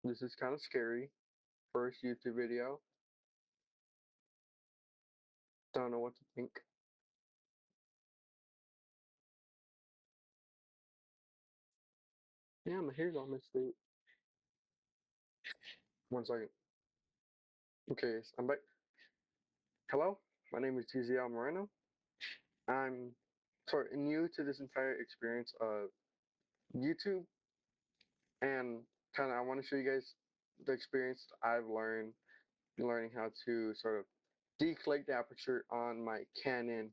This is kind of scary. First YouTube video. Don't know what to think. Yeah, my hair's all messed up. 1 second. Okay, yes, I'm back. Hello, my name is TZL Moreno. I'm new to this entire experience of YouTube, and kind of I want to show you guys the experience I've learned learning how to sort of declick the aperture on my Canon.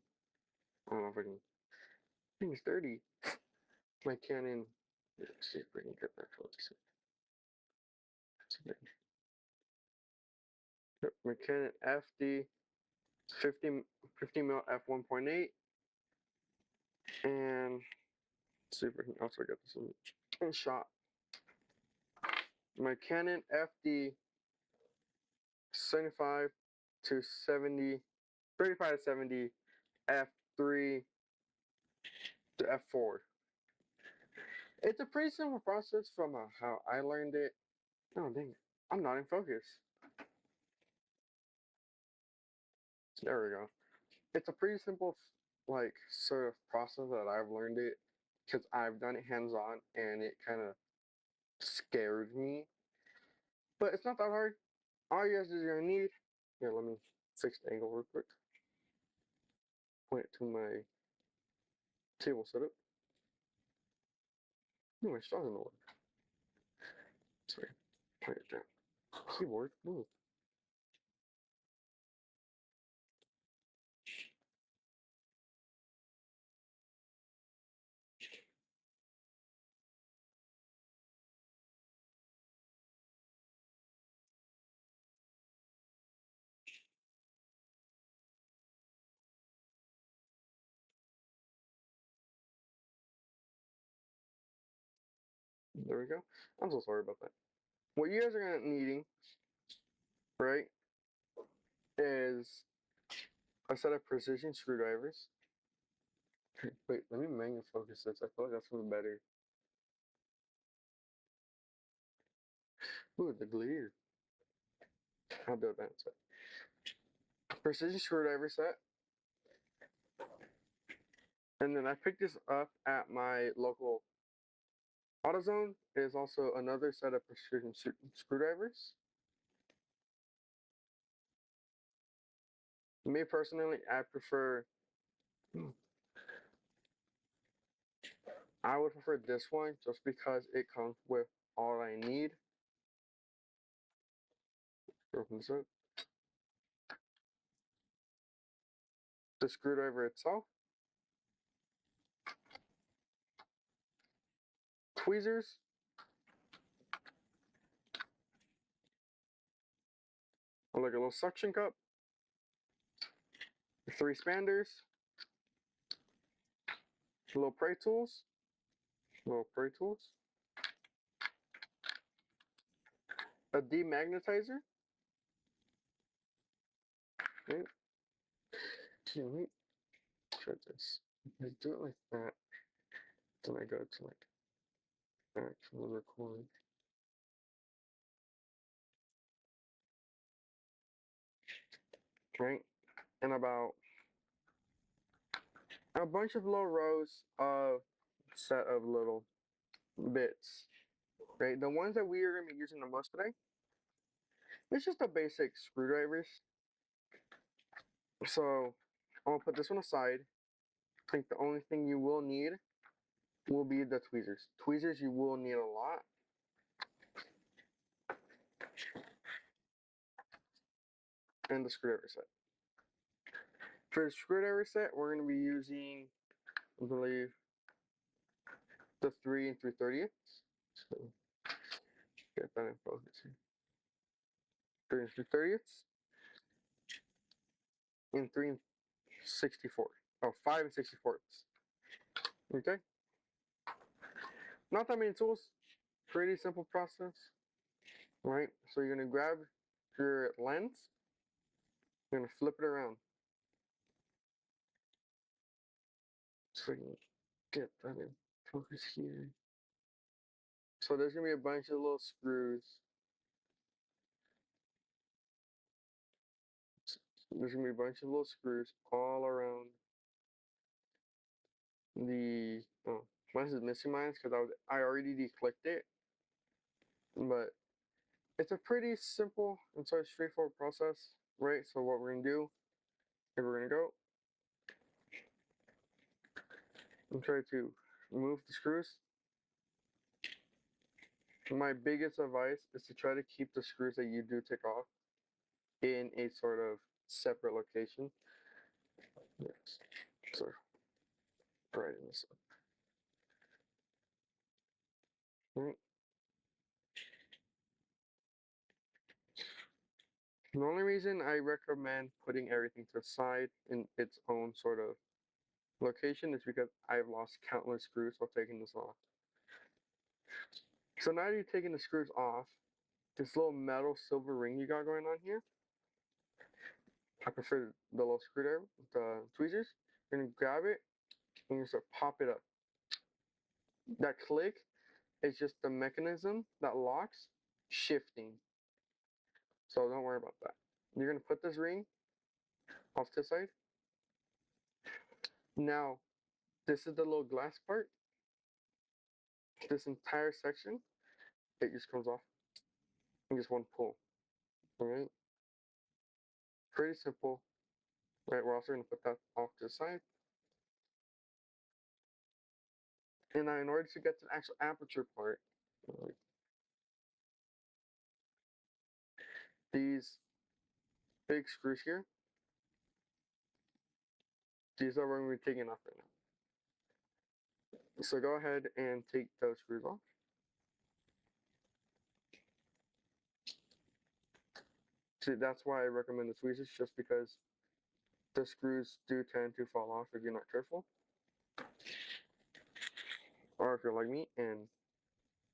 I don't know if I can. I think it's 30. My Canon. Let's see if we can get that focus. Yep, my Canon FD 50 mil f1.8, and let's see if I can also get this in shot. My Canon FD 75 to 70, 35 to 70 f3 to f4. It's a pretty simple process from how I learned it. Oh dang it, I'm not in focus. There we go. It's a pretty simple like sort of process that I've learned it because I've done it hands on and it kind of scared me. But it's not that hard. All you guys are gonna need. Here, let me fix the angle real quick. Point it to my table setup. My straw doesn't work. Sorry. Point it down. Keyboard, move. There we go. I'm so sorry about that. What you guys are gonna needing, right, is a set of precision screwdrivers. Wait, let me manual focus this. I feel like that's a little better. Ooh, the glare. I'll do it that set. Precision screwdriver set. And then I picked this up at my local AutoZone. There's also another set of precision screwdrivers. Me personally, I would prefer this one just because it comes with all I need. Open this up. The screwdriver itself, tweezers, like a little suction cup, 3 spanders, little prey tools, a demagnetizer. Okay. Let me try this. I do it like that, then I go to like actual record. Right, and about a bunch of little rows of set of little bits. Right, the ones that we are going to be using the most today, it's just the basic screwdrivers. So I'm gonna put this one aside. I think the only thing you will need will be the tweezers. Tweezers you will need a lot. And the screwdriver set. For the screwdriver set, we're going to be using, I believe, the 3 and 3/30. So get that in focus here. 3 and 3/30 and 3 and 64. Oh, 5 and 64. Okay. Not that many tools. Pretty simple process. All right. So you're going to grab your lens. You're going to flip it around. So you can get that in focus here. So there's going to be a bunch of little screws There's gonna be a bunch of little screws all around the. Oh, mine is missing mine because I already declicked it, but it's a pretty simple and sort of straightforward process, right? So what we're gonna do is we're gonna go and try to remove the screws. My biggest advice is to try to keep the screws that you do take off in a sort of separate location. Yes. So right in this one. Right. The only reason I recommend putting everything to the side in its own sort of location is because I've lost countless screws while taking this off. So now you're taking the screws off, this little metal silver ring you got going on here, I prefer the little screwdriver with the tweezers. You're gonna grab it and you're just gonna pop it up. That click is just the mechanism that locks shifting. So don't worry about that. You're gonna put this ring off to the side. Now, this is the little glass part. This entire section, it just comes off in just one pull. Alright? Pretty simple. Right, we're also gonna put that off to the side. And now in order to get to the actual aperture part, these big screws here, these are what we're taking off right now. So go ahead and take those screws off. See, that's why I recommend the tweezers, just because the screws do tend to fall off if you're not careful. Or if you're like me and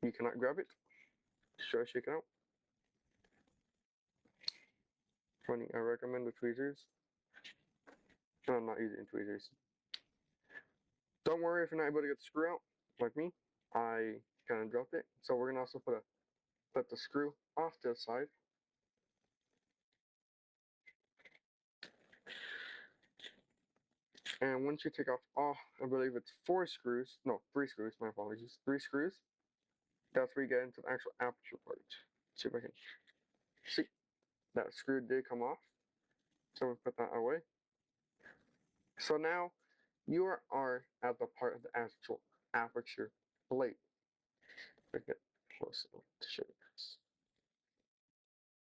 you cannot grab it, try to shake it out. Funny, I recommend the tweezers. I'm not using tweezers. Don't worry if you're not able to get the screw out, like me. I kind of dropped it. So we're gonna also put the screw off to the side. And once you take off all, I believe it's 3 screws, my apologies, 3 screws, that's where you get into the actual aperture part. See if I can see. That screw did come off. So we'll put that away. So now you are at the part of the actual aperture plate. Let's get close to show you this.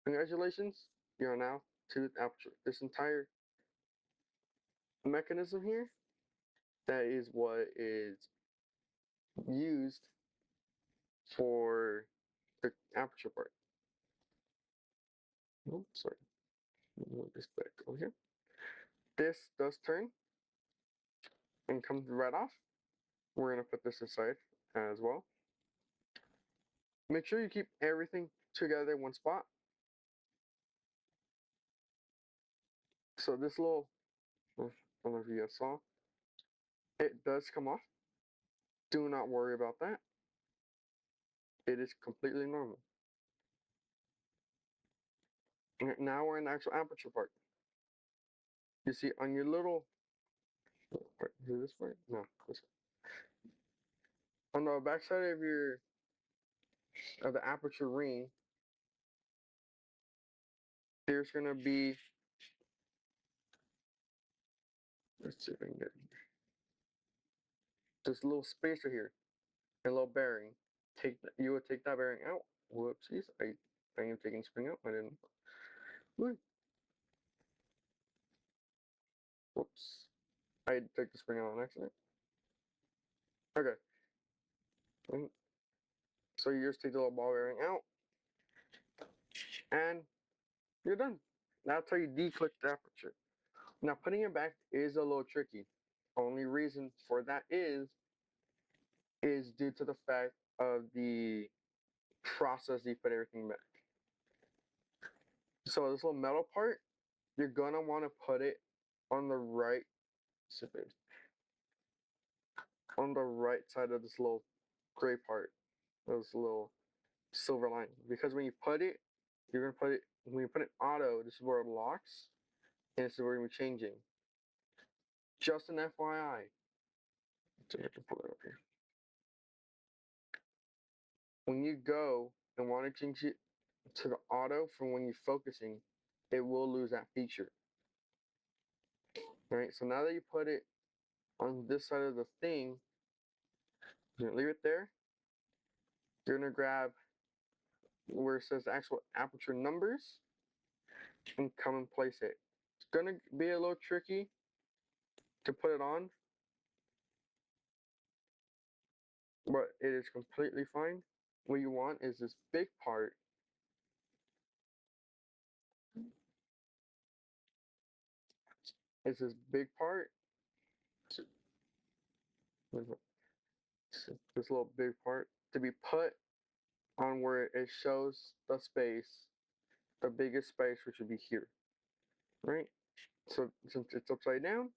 Congratulations, you are now to the aperture. This entire mechanism here, that is what is used for the aperture part. Oh, sorry. Move this back over here. This does turn and comes right off. We're gonna put this aside as well. Make sure you keep everything together in one spot. So this little, I don't know if you guys saw, it does come off. Do not worry about that. It is completely normal. Now we're in the actual aperture part. You see on your little, this way? No, this way. On the back side of the aperture ring, there's gonna be, let's see if I can get this little spacer here, a little bearing. You would take that bearing out. Whoopsies, I am taking spring out. I didn't. Whoops. I took the spring out on accident. Okay. And so you just take the little ball bearing out, and you're done. That's how you declick the aperture. Now putting it back is a little tricky. Only reason for that is due to the fact of the process you put everything back. So this little metal part, you're gonna want to put it on the right on the right side of this little gray part, this little silver line. Because when you put it, you're gonna put it when you put it auto, this is where it locks. And this is where we're going to be changing. Just an FYI. So I can pull it up here. When you go and want to change it to the auto from when you're focusing, it will lose that feature. Right? So now that you put it on this side of the thing, you're going to leave it there. You're going to grab where it says actual aperture numbers and come and place it. It's going to be a little tricky to put it on, but it is completely fine. What you want is this big part. It's this big part. This little big part to be put on where it shows the space, the biggest space, which would be here, right? So since it's upside down,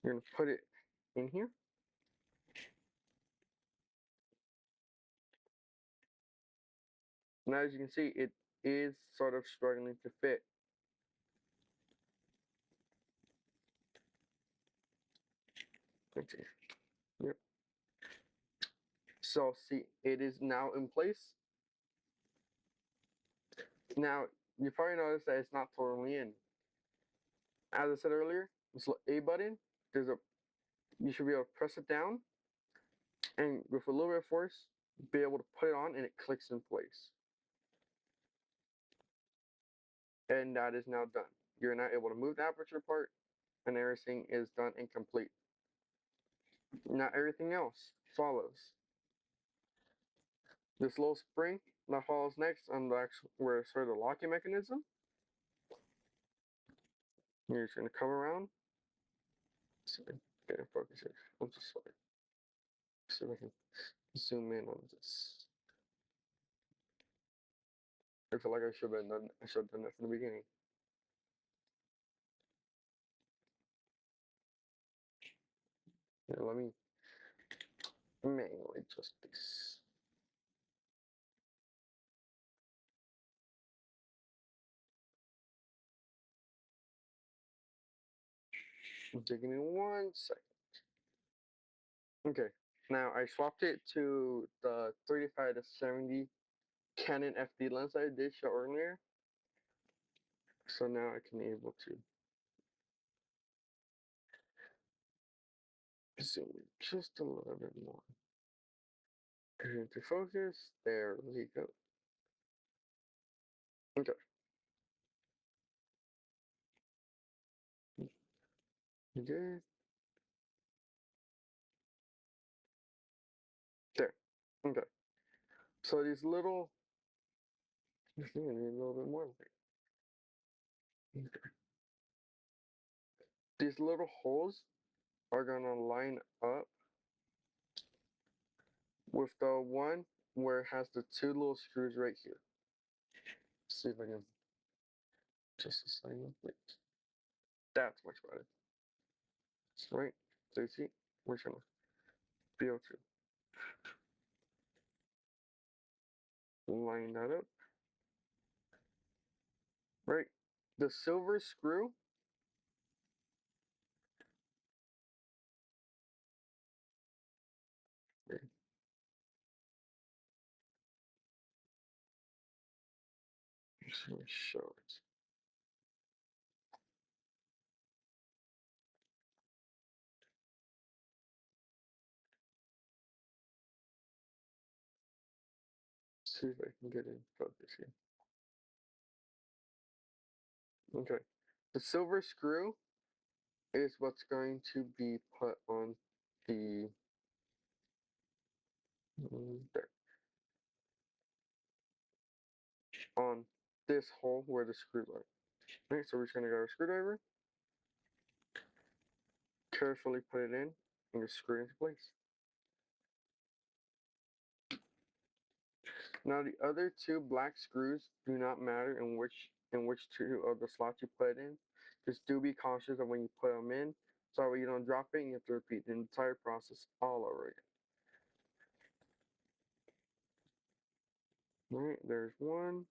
you're gonna put it in here. Now, as you can see, it is sort of struggling to fit. Let's see. Yep. So see, it is now in place. Now, you probably noticed that it's not totally in. As I said earlier, this little A button, you should be able to press it down, and with a little bit of force, be able to put it on, and it clicks in place. And that is now done. You're now able to move the aperture part, and everything is done and complete. Now everything else follows. This little spring that follows next on the actual, where it's sort of the locking mechanism. You're just gonna come around. See if I can get in focus here. I'm just sorry. See if I can zoom in on this. I feel like I should have done. I should have done that from the beginning. Here, let me manually adjust this. Give me 1 second. Okay, now I swapped it to the 35 to 70 Canon FD lens I did show earlier. So now I can be able to zoom in just a little bit more. And to focus, there we go. Okay. Good. There. Okay. So these little, I think I need a little bit more light. Okay. These little holes are gonna line up with the one where it has the two little screws right here. Let's see if I can just line up. Wait. That's much better. Right? So you see, we're gonna be able to line that up. Right? The silver screw okay. Just gonna show it. See if I can get in focus here. Okay. The silver screw is what's going to be put on the there on this hole where the screws are. Right, so we're just gonna grab a screwdriver, carefully put it in, and just screw it into place. Now the other two black screws do not matter in which two of the slots you put it in. Just do be cautious of when you put them in, so that way you don't drop it and you have to repeat the entire process all over again. All right, there's one.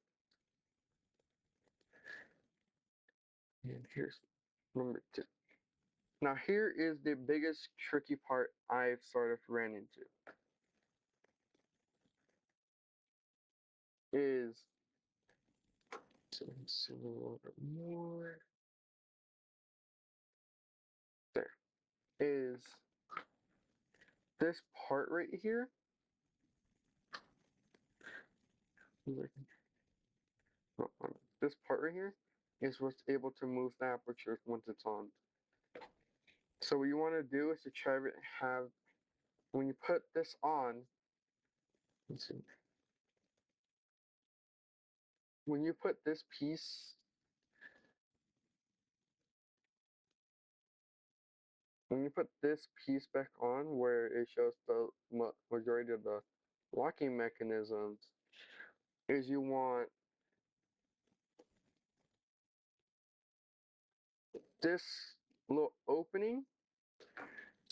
And here's number 2. Now here is the biggest tricky part I've sort of ran into. Is, so let's see a little bit more. There. Is this part right here. This part right here is what's able to move the aperture once it's on. So what you want to do is to try to have, when you put this on, let's see, when you put this piece, when you put this piece back on where it shows the majority of the locking mechanisms, is you want this little opening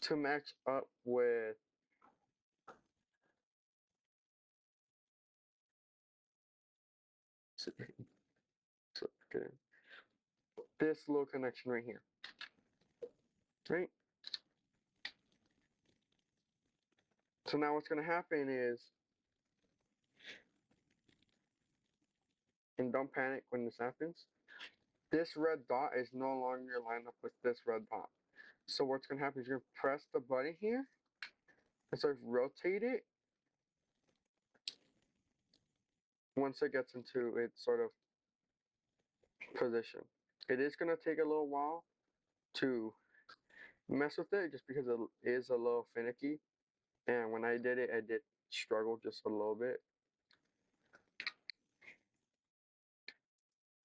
to match up with okay, this little connection right here, right? So now what's going to happen is, and don't panic when this happens, this red dot is no longer lined up with this red dot. So what's going to happen is you're going to press the button here and sort of rotate it once it gets into its sort of position. It is going to take a little while to mess with it just because it is a little finicky. And when I did it, I did struggle just a little bit.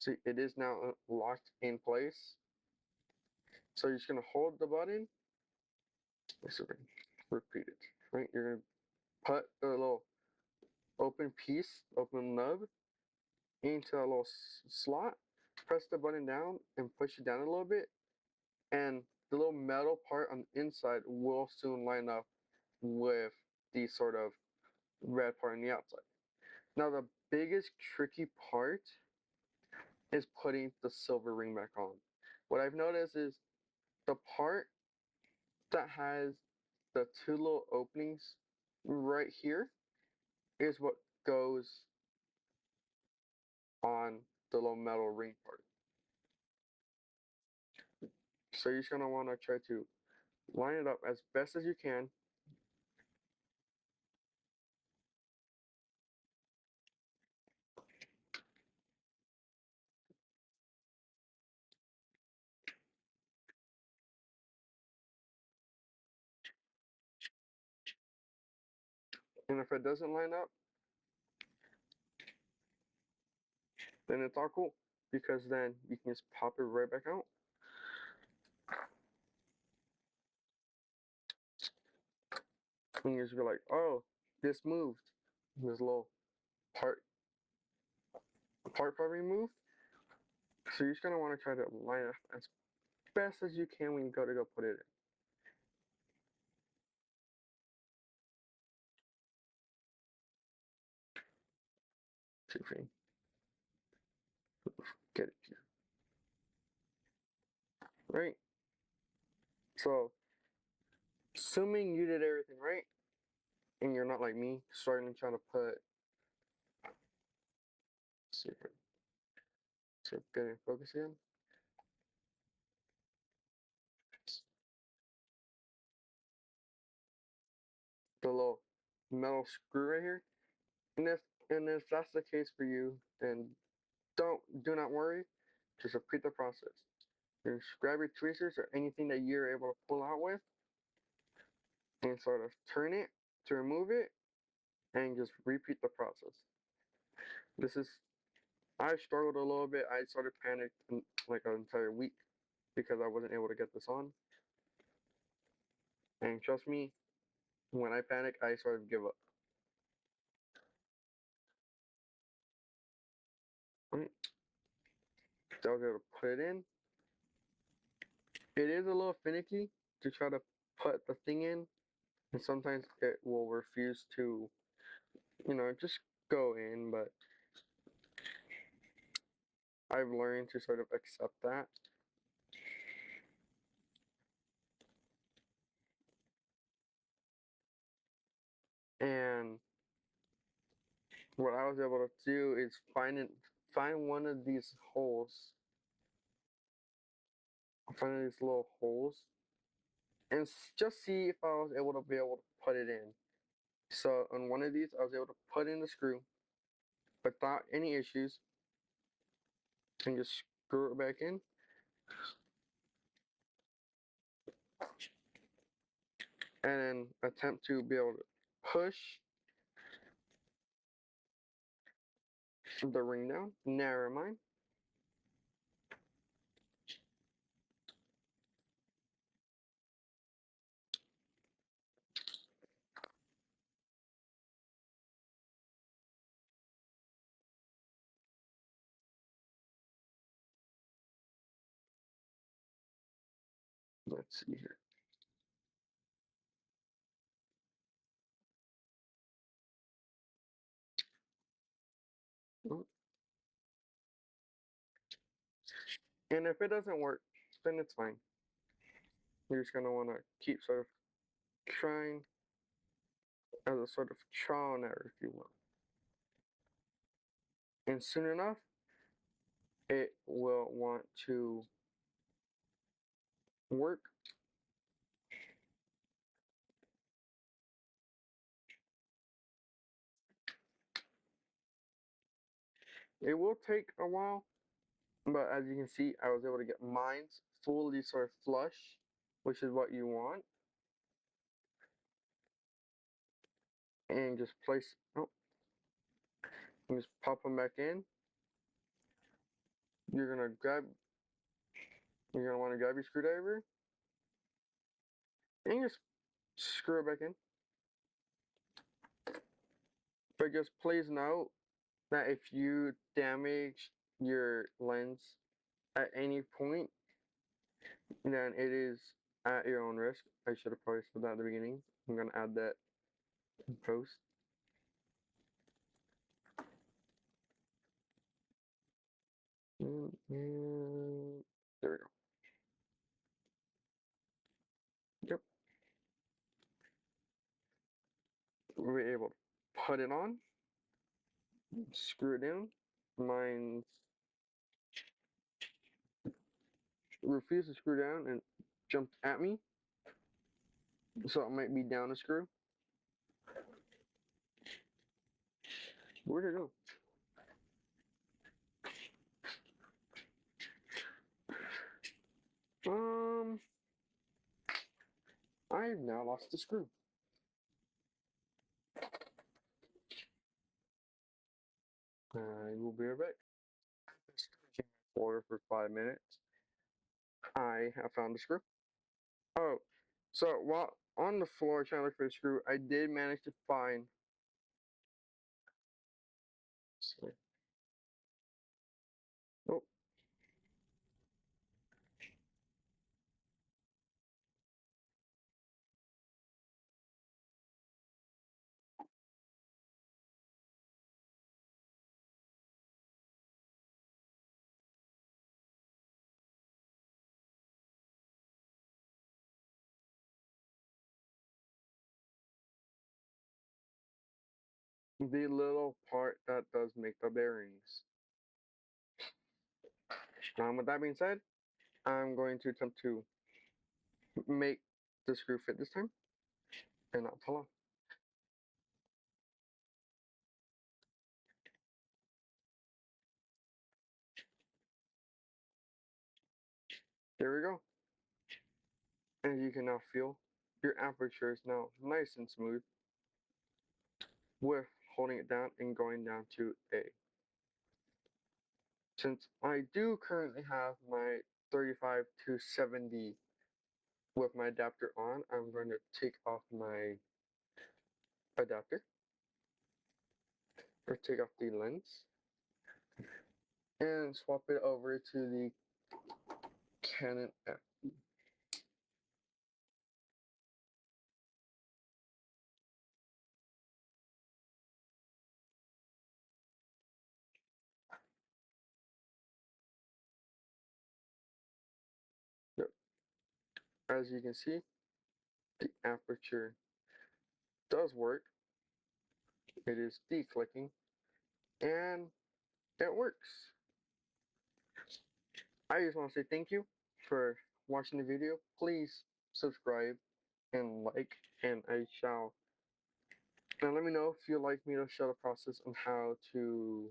See, it is now locked in place. So you're just going to hold the button. Repeat it, right? You're going to put the little open piece, open nub into a little slot. Press the button down and push it down a little bit. And the little metal part on the inside will soon line up with the sort of red part on the outside. Now the biggest tricky part is putting the silver ring back on. What I've noticed is the part that has the two little openings right here is what goes on the little metal ring part. So you're just gonna want to try to line it up as best as you can. And if it doesn't line up, then it's all cool because then you can just pop it right back out. And you just be like, oh, this moved. This little part probably moved. So you're just gonna want to try to line up as best as you can when you go put it in. See if you get it here. Right? So assuming you did everything right and you're not like me starting trying to put, see if getting focus again. The little metal screw right here. And if that's the case for you, then do not worry. Just repeat the process. Just grab your tweezers or anything that you're able to pull out with and sort of turn it to remove it and just repeat the process. This is, I struggled a little bit. I sort of panicked in like an entire week because I wasn't able to get this on. And trust me, when I panic, I sort of give up. Right? So I was able to put it in. It is a little finicky to try to put the thing in, and sometimes it will refuse to, just go in, but I've learned to sort of accept that what I was able to do is find one of these holes, find these little holes, and just see if I was able to put it in. So on one of these, I was able to put in the screw without any issues, and just screw it back in, and then attempt to be able to push the ring down. Never mind. Let's see here. Oh, and if it doesn't work, then it's fine. You're just gonna want to keep sort of trying as a sort of trial and error, if you will. And soon enough, it will want to work. It will take a while, but as you can see, I was able to get mines fully sort of flush, which is what you want. And just place, oh, and just pop them back in. You're gonna grab, you're gonna want to grab your screwdriver and just screw it back in. But just please note that if you damage your lens at any point, then it is at your own risk. I should have probably said that at the beginning. I'm gonna add that in post. And there we go. Yep. We're able to put it on, screw it down. Mine refused to screw down and jumped at me, so it might be down a screw. Where'd it go? I've now lost the screw. I will be right back. Order for 5 minutes. I have found the screw. Oh, so while on the floor trying to look for the screw, I did manage to find. Oh, the little part that does make the bearings. With that being said, I'm going to attempt to make the screw fit this time and not fall off. There we go. As you can now feel, your aperture is now nice and smooth with holding it down and going down to A. Since I do currently have my 35 to 70 with my adapter on, I'm going to take off my adapter or take off the lens and swap it over to the Canon F. Yep. As you can see, the aperture does work. It is declicking. and it works. I just want to say thank you for watching the video. Please subscribe and like, and I shall. And let me know if you'd like me to show the process on how to,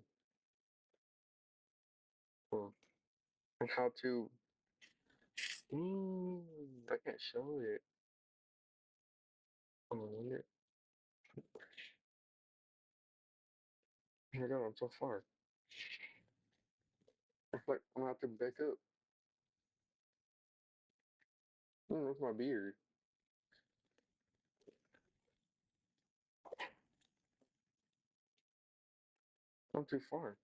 well, on how to. I can't show it. Oh, wait. Oh my god, I'm so far. I feel like I'm gonna have to back up. That's my beard. I'm too far.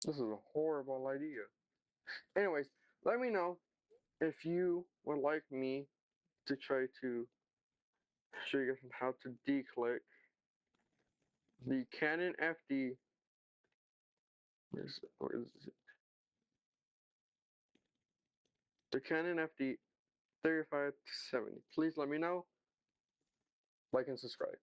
This is a horrible idea. Anyways, let me know if you would like me to try to show you guys how to declick the Canon FD. Where is it? The Canon FD 35 to 70. Please let me know, like and subscribe.